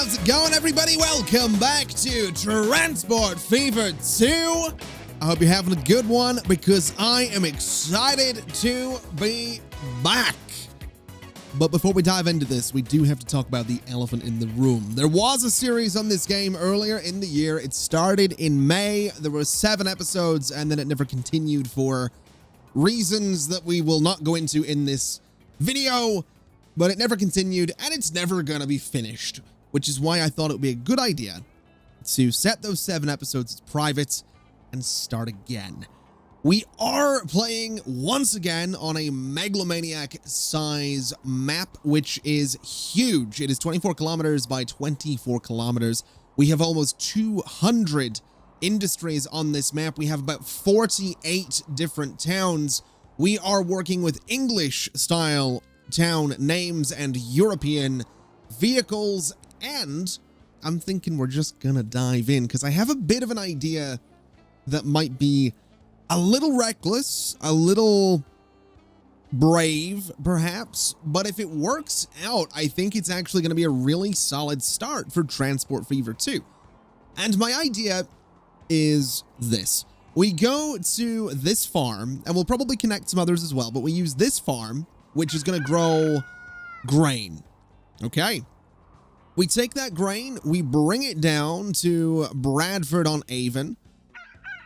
how's it going, everybody? Welcome back to Transport Fever 2. I hope you're having a good one because I am excited to be back. But before we dive into this, we do have to talk about the elephant in the room. There was a series on this game earlier in the year. It started in May. There were 7 episodes, and then it never continued for reasons that we will not go into in this video. But it never continued, and it's never gonna be finished, which is why I thought it would be a good idea to set those 7 episodes as private and start again. We are playing once again on a megalomaniac size map, which is huge. It is 24 kilometers by 24 kilometers. We have almost 200 industries on this map. We have about 48 different towns. We are working with English style town names and European vehicles, and I'm thinking we're just gonna dive in because I have a bit of an idea that might be a little reckless, a little brave perhaps, but if it works out, I think it's actually going to be a really solid start for Transport Fever 2. And my idea is this. We go to this farm, and we'll probably connect some others as well, but we use this farm, which is going to grow grain. Okay. We take that grain, we bring it down to Bradford on Avon.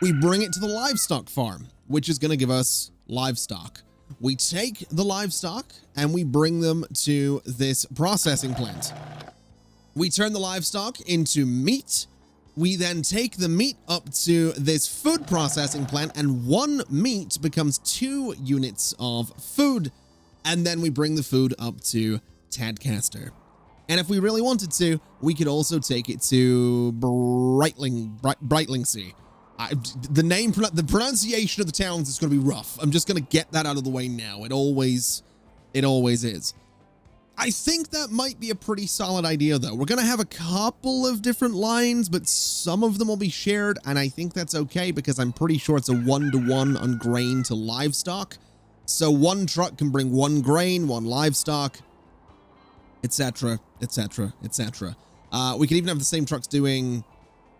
We bring it to the livestock farm, which is going to give us livestock. We take the livestock and we bring them to this processing plant. We turn the livestock into meat. We then take the meat up to this food processing plant, and 1 meat becomes 2 units of food. And then we bring the food up to Tadcaster. And if we really wanted to, we could also take it to Brightlingsea. The pronunciation of the towns is going to be rough. I'm just going to get that out of the way now. It always is. I think that might be a pretty solid idea, though. We're going to have a couple of different lines, but some of them will be shared, and I think that's okay because I'm pretty sure it's a 1-to-1 on grain to livestock. So 1 truck can bring 1 grain, 1 livestock, etc., etc., etc. We could even have the same trucks doing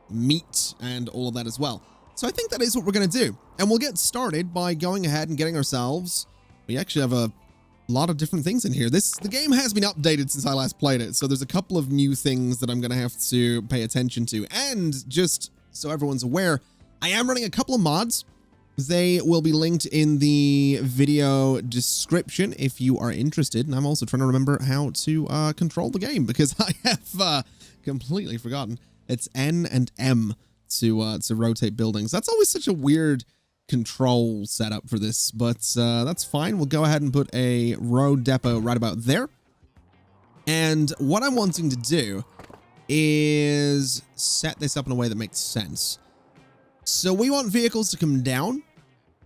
meat and all of that as well. So I think that is what we're going to do. And we'll get started by going ahead and getting ourselves... We actually have a lot of different things in here. The game has been updated since I last played it, so there's a couple of new things that I'm going to have to pay attention to. And just so everyone's aware, I am running a couple of mods. They will be linked in the video description if you are interested. And I'm also trying to remember how to control the game because I have completely forgotten. It's N and M to rotate buildings. That's always such a weird control setup for this, but that's fine. We'll go ahead and put a road depot right about there. And what I'm wanting to do is set this up in a way that makes sense. So we want vehicles to come down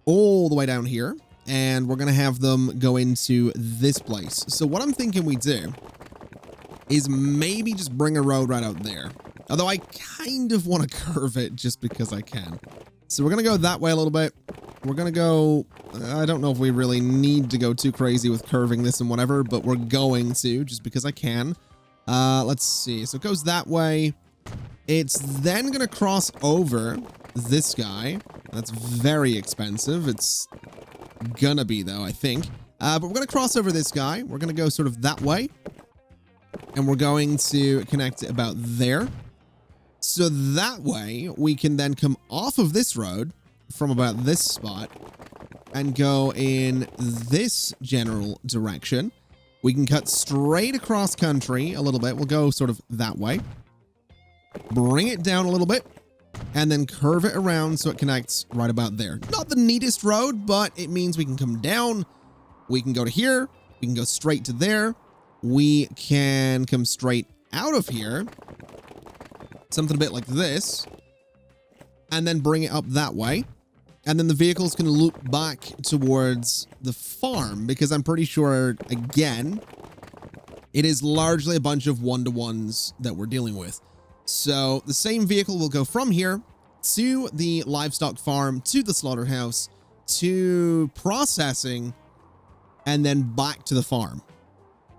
all the way down here, and we're going to have them go into this place. So what I'm thinking we do is maybe just bring a road right out there. Although I kind of want to curve it just because I can. So we're going to go that way a little bit. We're going to go... I don't know if we really need to go too crazy with curving this and whatever, but we're going to just because I can. Let's see. So it goes that way. It's then going to cross over this guy. That's very expensive. It's gonna be, though, I think. But we're going to cross over this guy. We're going to go sort of that way. And we're going to connect it about there. So that way, we can then come off of this road from about this spot and go in this general direction. We can cut straight across country a little bit. We'll go sort of that way. Bring it down a little bit. And then curve it around so it connects right about there. Not the neatest road, but it means we can come down. We can go to here. We can go straight to there. We can come straight out of here. Something a bit like this. And then bring it up that way. And then the vehicles can loop back towards the farm. Because I'm pretty sure, again, it is largely a bunch of 1-to-1s that we're dealing with. So the same vehicle will go from here to the livestock farm, to the slaughterhouse, to processing, and then back to the farm.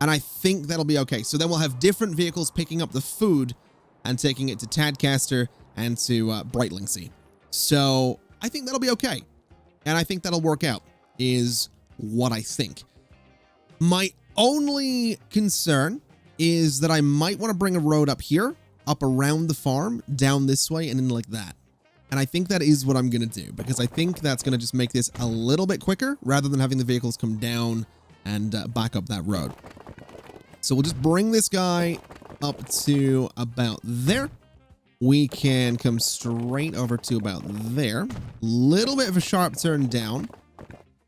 And I think that'll be okay. So then we'll have different vehicles picking up the food and taking it to Tadcaster and to Brightlingsea. So I think that'll be okay. And I think that'll work out, is what I think. My only concern is that I might want to bring a road up here, up around the farm, down this way, and in like that. And I think that is what I'm going to do, because I think that's going to just make this a little bit quicker rather than having the vehicles come down and back up that road. So we'll just bring this guy up to about there. We can come straight over to about there. Little bit of a sharp turn down.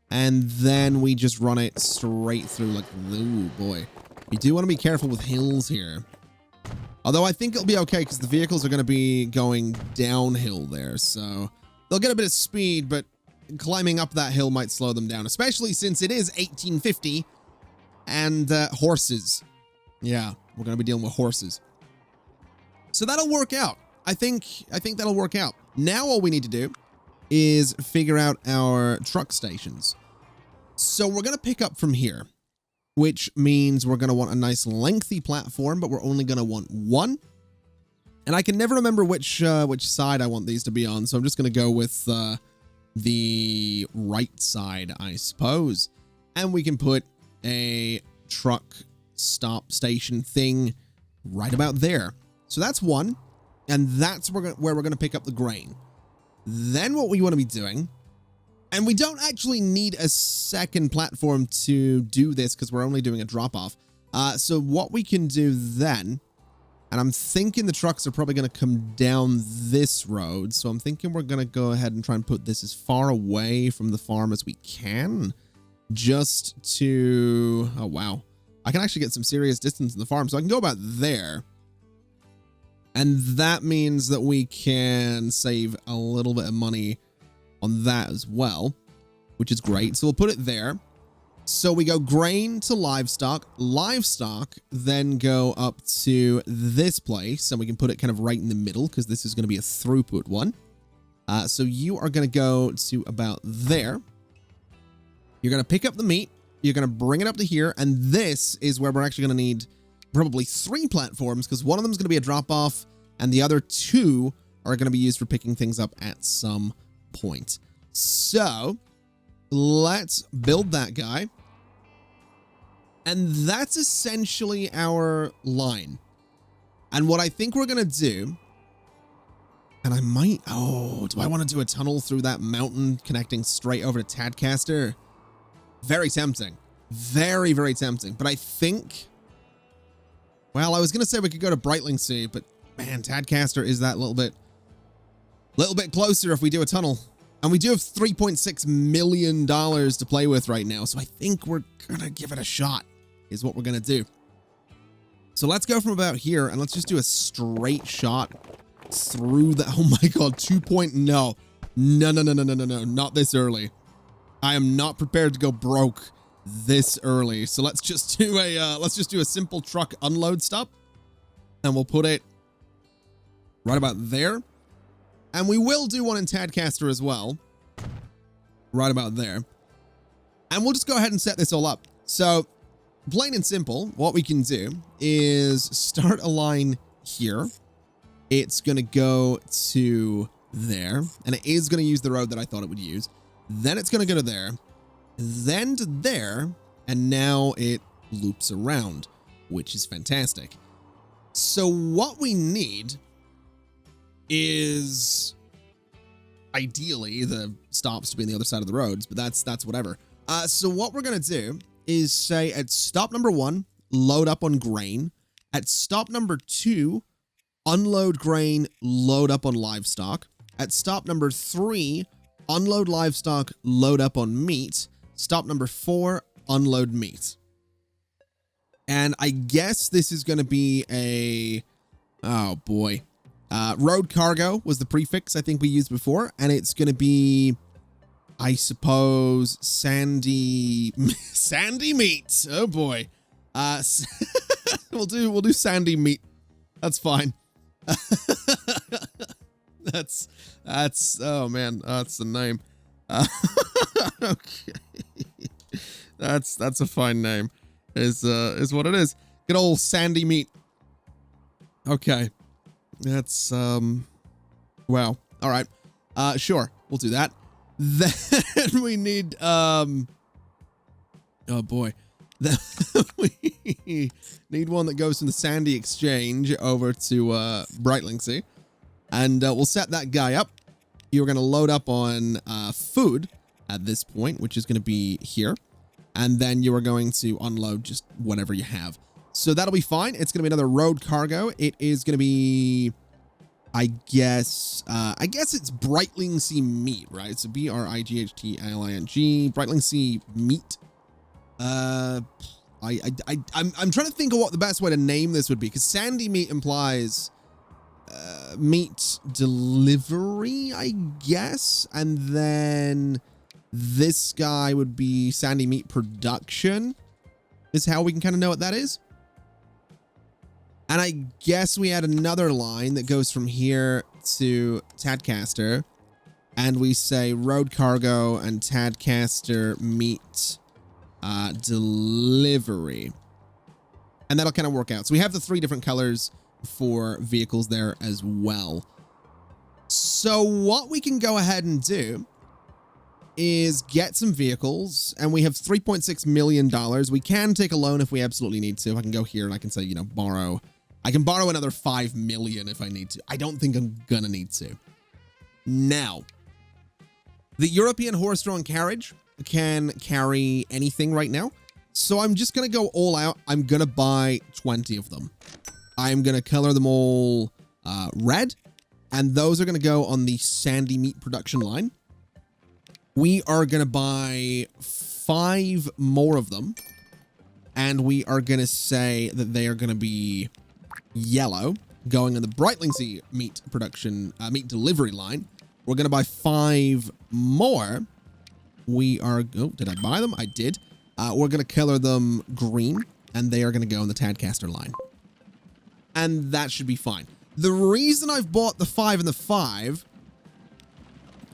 And then we just run it straight through like, ooh boy. We do want to be careful with hills here. Although I think it'll be okay because the vehicles are going to be going downhill there. So they'll get a bit of speed, but climbing up that hill might slow them down, especially since it is 1850 and horses. Yeah, we're going to be dealing with horses. So that'll work out. I think that'll work out. Now all we need to do is figure out our truck stations. So we're going to pick up from here, which means we're going to want a nice lengthy platform, but we're only going to want one. And I can never remember which side I want these to be on, so I'm just going to go with the right side, I suppose. And we can put a truck stop station thing right about there. So that's one, and that's where we're going to pick up the grain. Then what we want to be doing, and we don't actually need a second platform to do this because we're only doing a drop-off. So what we can do then, and I'm thinking the trucks are probably going to come down this road, so I'm thinking we're going to go ahead and try and put this as far away from the farm as we can, just to, oh wow, I can actually get some serious distance in the farm, so I can go about there. And that means that we can save a little bit of money on that as well, which is great. So we'll put it there. So we go grain to livestock, then go up to this place, and we can put it kind of right in the middle because this is going to be a throughput one. So you are going to go to about there. You're going to pick up the meat. You're going to bring it up to here. And this is where we're actually going to need probably 3 platforms because one of them is going to be a drop-off and the other 2 are going to be used for picking things up at some point. So let's build that guy. And that's essentially our line. And what I think we're going to do, and I might, oh, do I want to do a tunnel through that mountain connecting straight over to Tadcaster? Very tempting. Very, very tempting. But I think, well, I was going to say we could go to Brightlingsea, but man, Tadcaster is that little bit closer if we do a tunnel. And we do have $3.6 million to play with right now. So I think we're going to give it a shot is what we're going to do. So let's go from about here and let's just do a straight shot through the, oh my God, 2. No, not this early. I am not prepared to go broke this early. So let's just do a simple truck unload stop and we'll put it right about there. And we will do one in Tadcaster as well, right about there. And we'll just go ahead and set this all up. So plain and simple, what we can do is start a line here. It's going to go to there, and it is going to use the road that I thought it would use. Then it's going to go to there, then to there, and now it loops around, which is fantastic. So what we need is ideally the stops to be on the other side of the roads, but that's whatever. So what we're going to do is say at stop number 1, load up on grain. At stop number 2, unload grain, load up on livestock. At stop number 3, unload livestock, load up on meat. Stop number 4, unload meat. And I guess this is going to be a, oh boy. Road cargo was the prefix I think we used before, and it's going to be, I suppose, sandy meat. Oh boy. We'll do sandy meat. That's fine. that's oh man, that's the name. Okay. That's a fine name. is what it is. Good old sandy meat. Okay. That's, wow. All right. Sure. We'll do that. Then we need, oh boy. Then we need one that goes from the Sandy Exchange over to, Brightlingsea. And, we'll set that guy up. You're going to load up on, food at this point, which is going to be here. And then you are going to unload just whatever you have. So that'll be fine. It's going to be another road cargo. It is going to be, I guess it's Brightlingsea meat, right? So B-R-I-G-H-T-L-I-N-G, Brightlingsea meat. I'm trying to think of what the best way to name this would be, because sandy meat implies meat delivery, I guess. And then this guy would be sandy meat production, is how we can kind of know what that is. And I guess we add another line that goes from here to Tadcaster, and we say road cargo and Tadcaster meat delivery. And that'll kind of work out. So we have the 3 different colors for vehicles there as well. So what we can go ahead and do is get some vehicles, and we have $3.6 million. We can take a loan if we absolutely need to. I can go here and I can say, you know, borrow. I can borrow another 5 million if I need to. I don't think I'm gonna need to. Now, the European horse-drawn carriage can carry anything right now. So I'm just gonna go all out. I'm gonna buy 20 of them. I'm gonna color them all red, and those are gonna go on the sandy meat production line. We are gonna buy 5 more of them, and we are gonna say that they are gonna be yellow, going on the Brightlingsea meat production, meat delivery line. We're gonna buy 5 more. We are, oh, did I buy them? I did. We're gonna color them green, and they are gonna go on the Tadcaster line. And that should be fine. The reason I've bought the 5 and the 5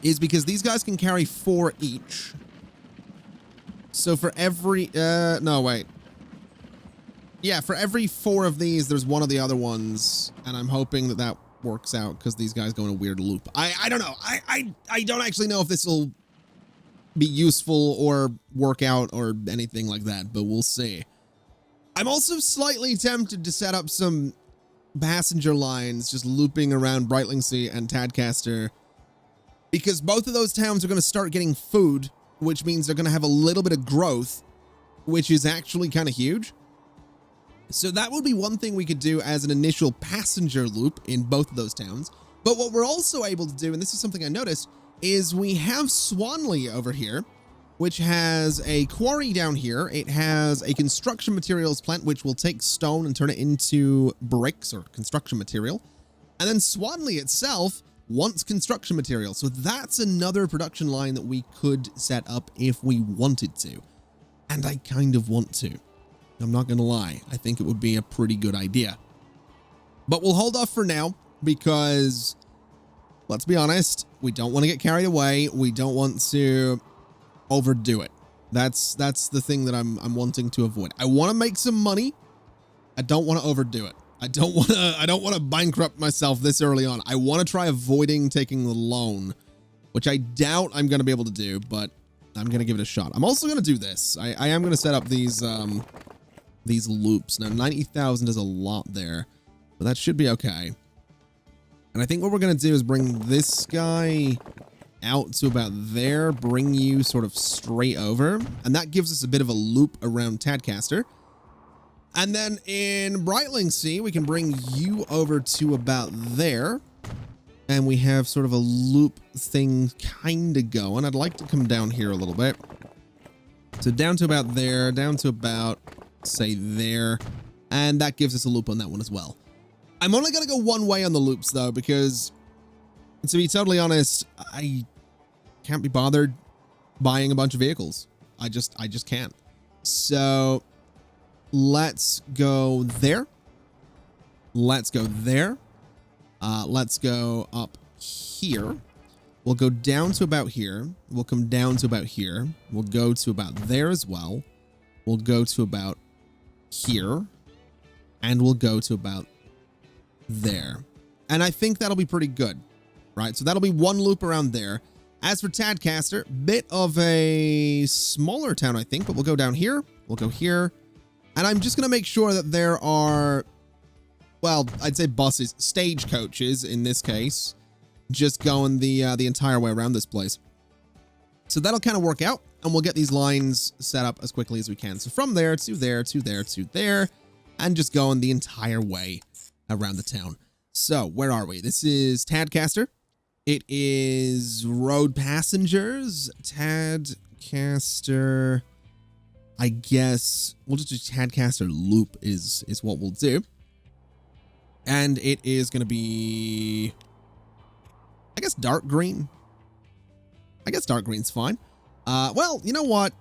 is because these guys can carry 4 each. So for every, no, wait. Yeah, for every 4 of these, there's one of the other ones, and I'm hoping that that works out because these guys go in a weird loop. I don't know. I don't actually know if this will be useful or work out or anything like that, but we'll see. I'm also slightly tempted to set up some passenger lines just looping around Brightlingsea and Tadcaster, because both of those towns are going to start getting food, which means they're going to have a little bit of growth, which is actually kind of huge. So that would be one thing we could do as an initial passenger loop in both of those towns. But what we're also able to do, and this is something I noticed, is we have Swanley over here, which has a quarry down here. It has a construction materials plant, which will take stone and turn it into bricks or construction material. And then Swanley itself wants construction material. So that's another production line that we could set up if we wanted to. And I kind of want to. I'm not going to lie. I think it would be a pretty good idea. But we'll hold off for now because, let's be honest, we don't want to get carried away. We don't want to overdo it. That's the thing that I'm wanting to avoid. I want to make some money. I don't want to overdo it. I don't want to bankrupt myself this early on. I want to try avoiding taking the loan, which I doubt I'm going to be able to do, but I'm going to give it a shot. I'm also going to do this. I am going to set up these loops. Now, 90,000 is a lot there, but that should be okay. And I think what we're going to do is bring this guy out to about there, bring you sort of straight over, and that gives us a bit of a loop around Tadcaster. And then in Brightlingsea, we can bring you over to about there, and we have sort of a loop thing kind of going. I'd like to come down here a little bit. So down to about there, down to about, say, there, and that gives us a loop on that one as well. I'm only going to go one way on the loops, though, because, to be totally honest, I can't be bothered buying a bunch of vehicles. I just can't. So let's go there. Let's go there. Let's go up here. We'll go down to about here. We'll come down to about here. We'll go to about there as well. We'll go to about here, and we'll go to about there. And I think that'll be pretty good, right? So that'll be one loop around there. As for Tadcaster, bit of a smaller town, I think, but we'll go down here. We'll go here. And I'm just going to make sure that there are, well, I'd say buses, stagecoaches in this case, just going the entire way around this place. So that'll kind of work out, and we'll get these lines set up as quickly as we can. So from there to there to there to there, and just going the entire way around the town. So where are we? This is Tadcaster. It is road passengers. Tadcaster. I guess we'll just do Tadcaster loop is what we'll do. And it is going to be, I guess, dark green. I guess dark green's fine. Well, you know what?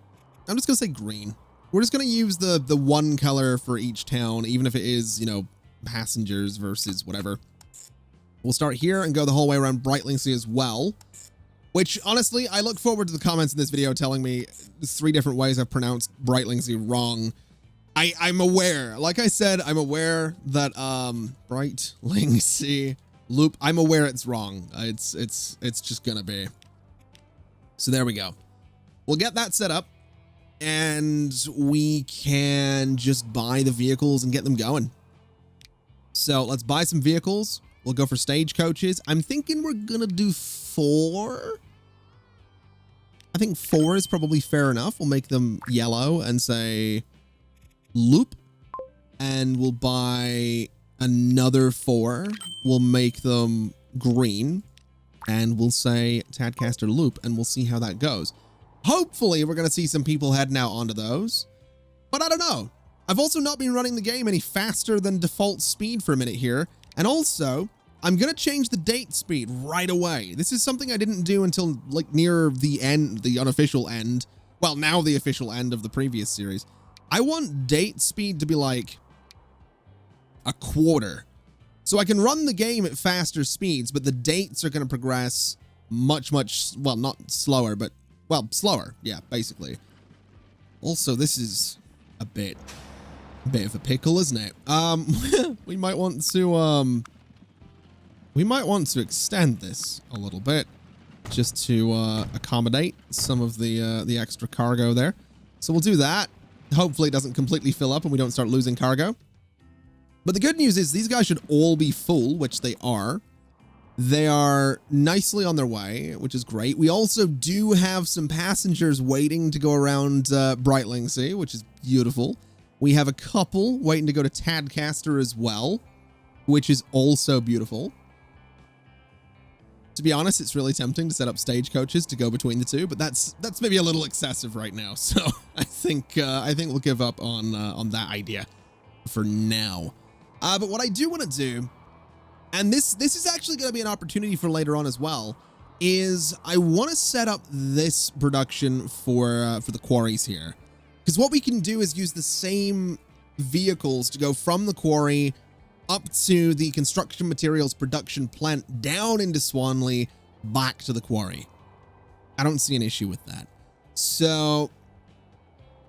I'm just going to say green. We're just going to use the one color for each town, even if it is, you know, passengers versus whatever. We'll start here and go the whole way around Brightlingsea as well, which honestly, I look forward to the comments in this video telling me 3 different ways I've pronounced Brightlingsea wrong. I'm aware, like I said, I'm aware that, Brightlingsea loop, I'm aware it's wrong. It's just gonna be. So there we go. We'll get that set up and we can just buy the vehicles and get them going. So let's buy some vehicles. We'll go for stagecoaches. I'm thinking we're gonna do 4. I think 4 is probably fair enough. We'll make them yellow and say loop, and we'll buy another 4. We'll make them green, and we'll say Tadcaster loop, and we'll see how that goes. Hopefully we're gonna see some people heading out onto those, but I don't know. I've also not been running the game any faster than default speed for a minute here. And also, I'm going to change the date speed right away. This is something I didn't do until like near the end, the unofficial end. Well, now the official end of the previous series. I want date speed to be like a quarter. So I can run the game at faster speeds, but the dates are going to progress much, well, not slower, but, well, slower. Yeah, basically. Also, this is a bit of a pickle, isn't it? We might want to extend this a little bit just to accommodate some of the extra cargo there. So we'll do that. Hopefully it doesn't completely fill up and we don't start losing cargo. But the good news is these guys should all be full, which they are. They are nicely on their way, which is great. We also do have some passengers waiting to go around Brightlingsea, which is beautiful. We have a couple waiting to go to Tadcaster as well, which is also beautiful. To be honest, it's really tempting to set up stagecoaches to go between the two, but that's maybe a little excessive right now. So I think we'll give up on that idea for now. But what I do want to do, and this is actually going to be an opportunity for later on as well, is I want to set up this production for the quarries here. Because what we can do is use the same vehicles to go from the quarry up to the construction materials production plant, down into Swanley, back to the quarry. I don't see an issue with that. So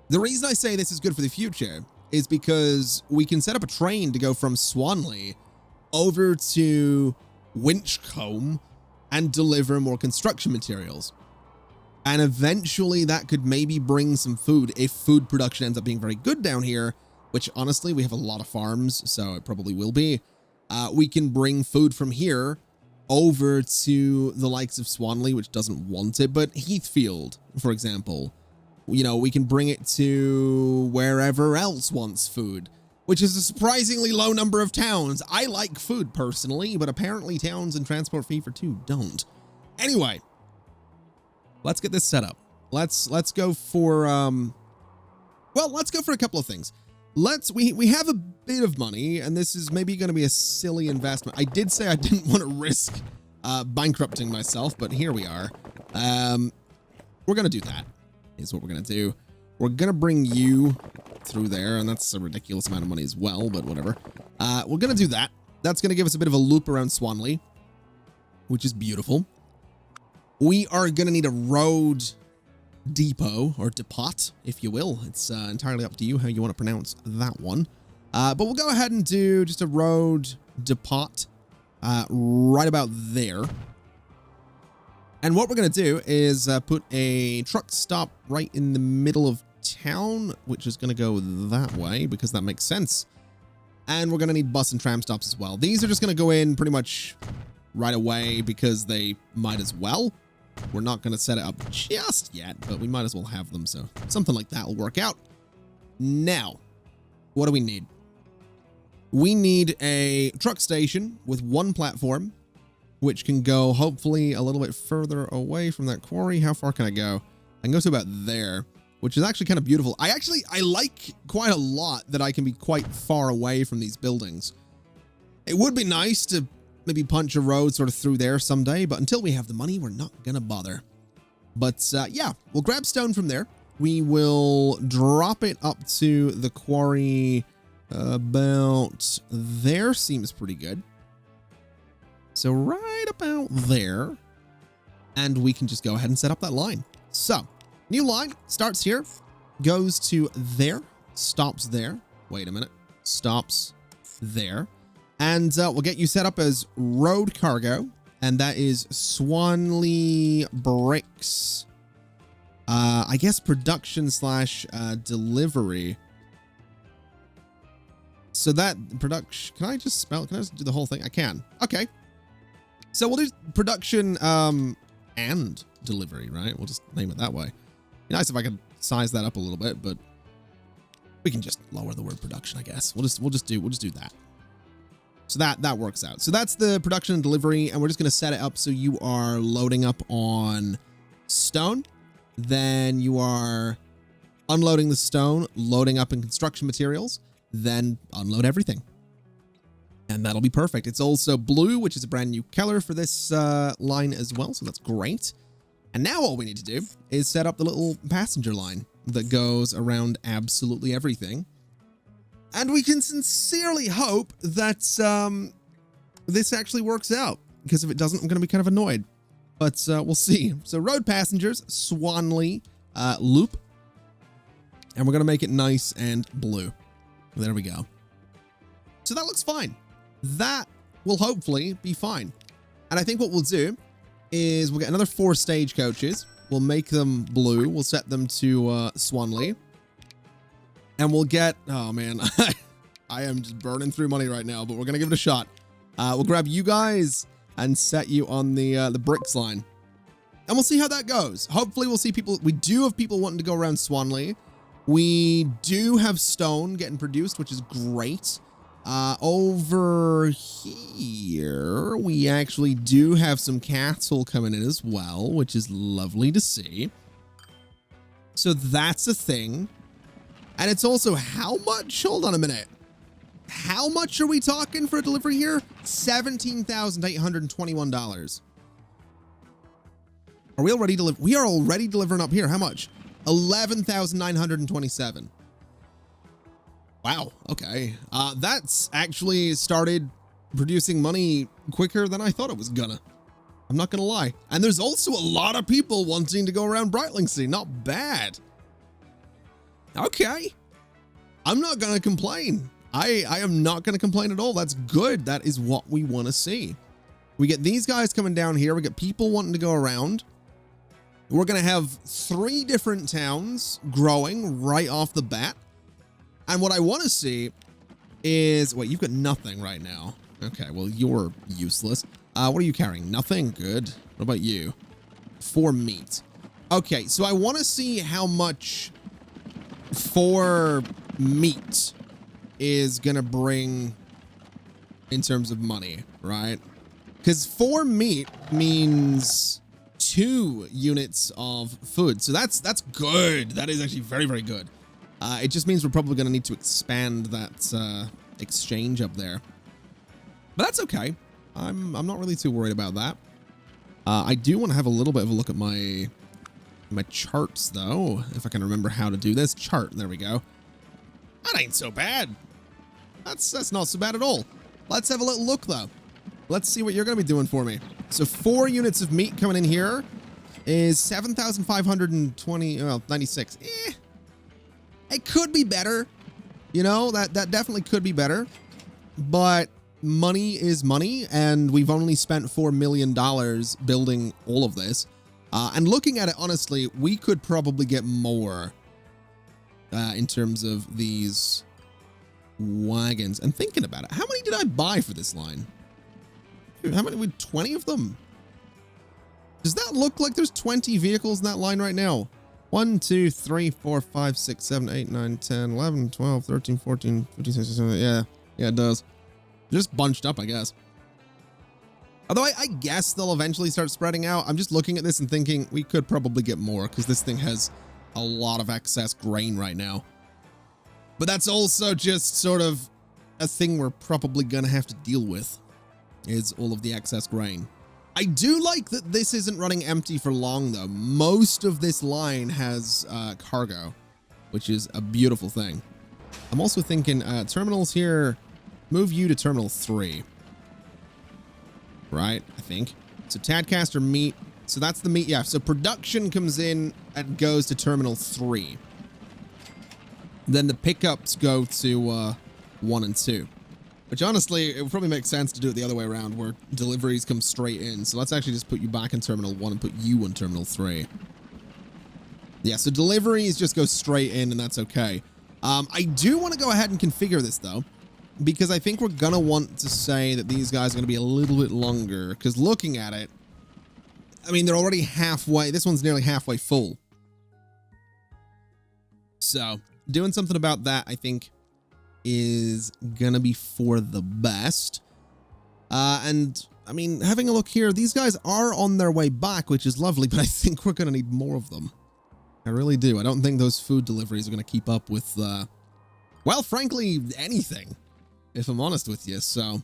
the reason I say this is good for the future is because we can set up a train to go from Swanley over to Winchcombe and deliver more construction materials. And eventually that could maybe bring some food if food production ends up being very good down here, which honestly, we have a lot of farms, so it probably will be. We can bring food from here over to the likes of Swanley, which doesn't want it, but Heathfield, for example. You know, we can bring it to wherever else wants food, which is a surprisingly low number of towns. I like food personally, but apparently towns and Transport Fee for 2 don't. Anyway, let's get this set up. Let's go for, well, let's go for a couple of things. We have a bit of money, and this is maybe going to be a silly investment. I did say I didn't want to risk bankrupting myself, but here we are. We're going to do that, is what we're going to do. We're going to bring you through there, and that's a ridiculous amount of money as well, but whatever. We're going to do that. That's going to give us a bit of a loop around which is beautiful. We are going to need a road depot, or depot, if you will. It's entirely up to you how you want to pronounce that one. But we'll go ahead and do just a road depot right about there. And what we're going to do is put a truck stop right in the middle of town, which is going to go that way because that makes sense. And we're going to need bus and tram stops as well. These are just going to go in pretty much right away because they might as well. We're not going to set it up just yet, but we might as well have them. So something like that will work out. Now, what do we need? We need a truck station with one platform, which can go hopefully a little bit further away from that quarry. How far can I go? I can go to about there, which is actually kind of beautiful. I like quite a lot that I can be quite far away from these buildings. It would be nice to maybe punch a road sort of through there someday, but until we have the money, we're not gonna bother. But yeah, we'll grab stone from there. We will drop it up to the quarry about there. Seems pretty good. So right about there, and we can just go ahead and set up that line. So new line starts here, goes to there, stops there. Wait a minute, stops there. And we'll get you set up as road cargo, and that is Swanley Bricks. I guess production slash delivery. So that production, can I just do the whole thing? I can. Okay. So we'll do production and delivery, right? We'll just name it that way. Be nice if I could size that up a little bit, but we can just lower the word production, I guess. We'll just do that. So that works out. So that's the production and delivery, and we're just going to set it up so you are loading up on stone. Then you are unloading the stone, loading up in construction materials, then unload everything. And that'll be perfect. It's also blue, which is a brand new color for this line as well, so that's great. And now all we need to do is set up the little passenger line that goes around absolutely everything. And we can sincerely hope that this actually works out, because if it doesn't, I'm going to be kind of annoyed. But we'll see. So road passengers, Swanley Loop. And we're going to make it nice and blue. There we go. So that looks fine. That will hopefully be fine. And I think what we'll do is we'll get another 4 stagecoaches. We'll make them blue. We'll set them to Swanley. And we'll get, oh man, I am just burning through money right now, but we're going to give it a shot. We'll grab you guys and set you on the bricks line. And we'll see how that goes. Hopefully we'll see people. We do have people wanting to go around Swanley. We do have stone getting produced, which is great. Over here, we actually do have some cattle coming in as well, which is lovely to see. So that's a thing. And it's also how much? Hold on a minute. How much are we talking for a delivery here? $17,821. Are we already delivering? We are already delivering up here. How much? $11,927. Wow. Okay. That's actually started producing money quicker than I thought it was gonna. I'm not gonna lie. And there's also a lot of people wanting to go around Brightlingsea. Not bad. Okay. I'm not going to complain. I am not going to complain at all. That's good. That is what we want to see. We get these guys coming down here. We get people wanting to go around. We're going to have 3 different towns growing right off the bat. And what I want to see is, wait, you've got nothing right now. Okay, well, you're useless. What are you carrying? Nothing? Good. What about you? 4 meat. Okay, so I want to see how much 4 meat is gonna bring in terms of money, right? Because 4 meat means 2 units of food. So that's good. That is actually very, very good. It just means we're probably gonna need to expand that exchange up there. But that's okay. I'm not really too worried about that. I do want to have a little bit of a look at my charts, though, if I can remember how to do this. Chart, there we go. That ain't so bad. That's not so bad at all. Let's have a little look, though. Let's see what you're going to be doing for me. So 4 units of meat coming in here. is 7,520, well, 96. It could be better. You know, that definitely could be better. But money is money, and we've only spent $4 million building all of this. And looking at it, honestly, we could probably get more in terms of these wagons. And thinking about it, how many did I buy for this line? How many? 20 of them? Does that look like there's 20 vehicles in that line right now? 1, 2, 3, 4, 5, 6, 7, 8, 9, 10, 11, 12, 13, 14, 15, 16, 17. Yeah, it does. Just bunched up, I guess. Although I guess they'll eventually start spreading out. I'm just looking at this and thinking we could probably get more because this thing has a lot of excess grain right now. But that's also just sort of a thing we're probably going to have to deal with, is all of the excess grain. I do like that this isn't running empty for long, though. Most of this line has cargo, which is a beautiful thing. I'm also thinking terminals here, move you to terminal 3. Right, I think. So Tadcaster meat. So that's the meat. Yeah, so production comes in and goes to terminal 3. Then the pickups go to 1 and 2. Which honestly, it would probably make sense to do it the other way around, where deliveries come straight in. So let's actually just put you back in terminal 1 and put you in terminal 3. Yeah, so deliveries just go straight in, and that's okay. I do want to go ahead and configure this, though, because I think we're going to want to say that these guys are going to be a little bit longer, because looking at it, I mean, they're already halfway. This one's nearly halfway full. So doing something about that, I think, is gonna be for the best. And I mean, having a look here, these guys are on their way back, which is lovely, but I think we're gonna need more of them. I really do. I don't think those food deliveries are gonna keep up with well, frankly, anything, if I'm honest with you. So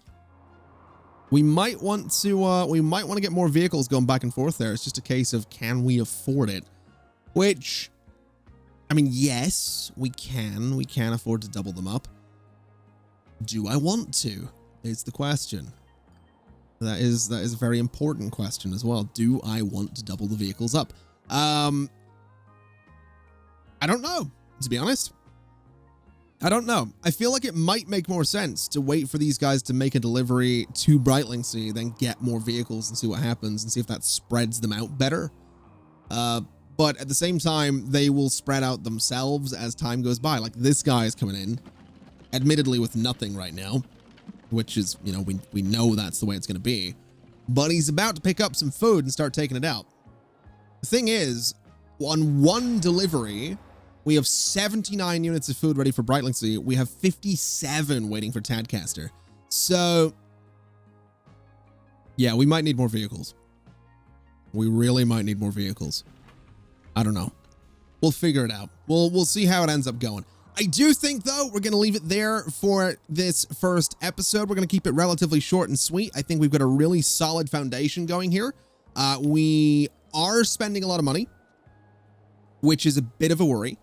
we might want to get more vehicles going back and forth there. It's just a case of, can we afford it? Which, I mean, yes, we can. We can afford to double them up. Do I want to? Is the question. That is a very important question as well. Do I want to double the vehicles up? I don't know, to be honest. I don't know. I feel like it might make more sense to wait for these guys to make a delivery to Brightlingsea, then get more vehicles and see what happens and see if that spreads them out better. But at the same time, they will spread out themselves as time goes by. Like, this guy is coming in, admittedly with nothing right now, which is, you know, we know that's the way it's going to be. But he's about to pick up some food and start taking it out. The thing is, on one delivery, we have 79 units of food ready for Brightlingsea. We have 57 waiting for Tadcaster. So, yeah, we might need more vehicles. We really might need more vehicles. I don't know. We'll figure it out. We'll see how it ends up going. I do think, though, we're going to leave it there for this first episode. We're going to keep it relatively short and sweet. I think we've got a really solid foundation going here. We are spending a lot of money, which is a bit of a worry,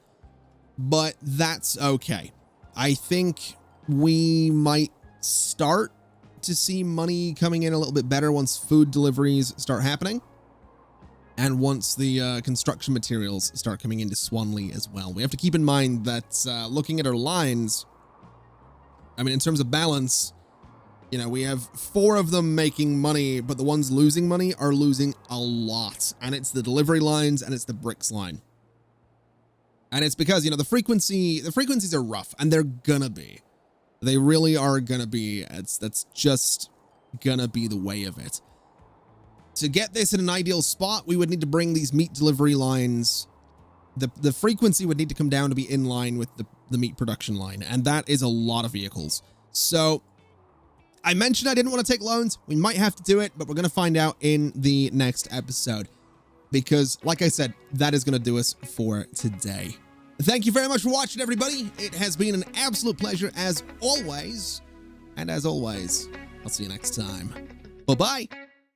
but that's okay. I think we might start to see money coming in a little bit better once food deliveries start happening. And once the construction materials start coming into Swanley as well. We have to keep in mind that looking at our lines, I mean, in terms of balance, you know, we have 4 of them making money, but the ones losing money are losing a lot. And it's the delivery lines and it's the bricks line. And it's because, you know, the frequencies are rough, and they're gonna be. They really are gonna be. That's just gonna be the way of it. To get this in an ideal spot, we would need to bring these meat delivery lines. The frequency would need to come down to be in line with the meat production line, and that is a lot of vehicles. So I mentioned I didn't want to take loans. We might have to do it, but we're going to find out in the next episode, because like I said, that is going to do us for today. Thank you very much for watching, everybody. It has been an absolute pleasure as always. And as always, I'll see you next time. Bye-bye.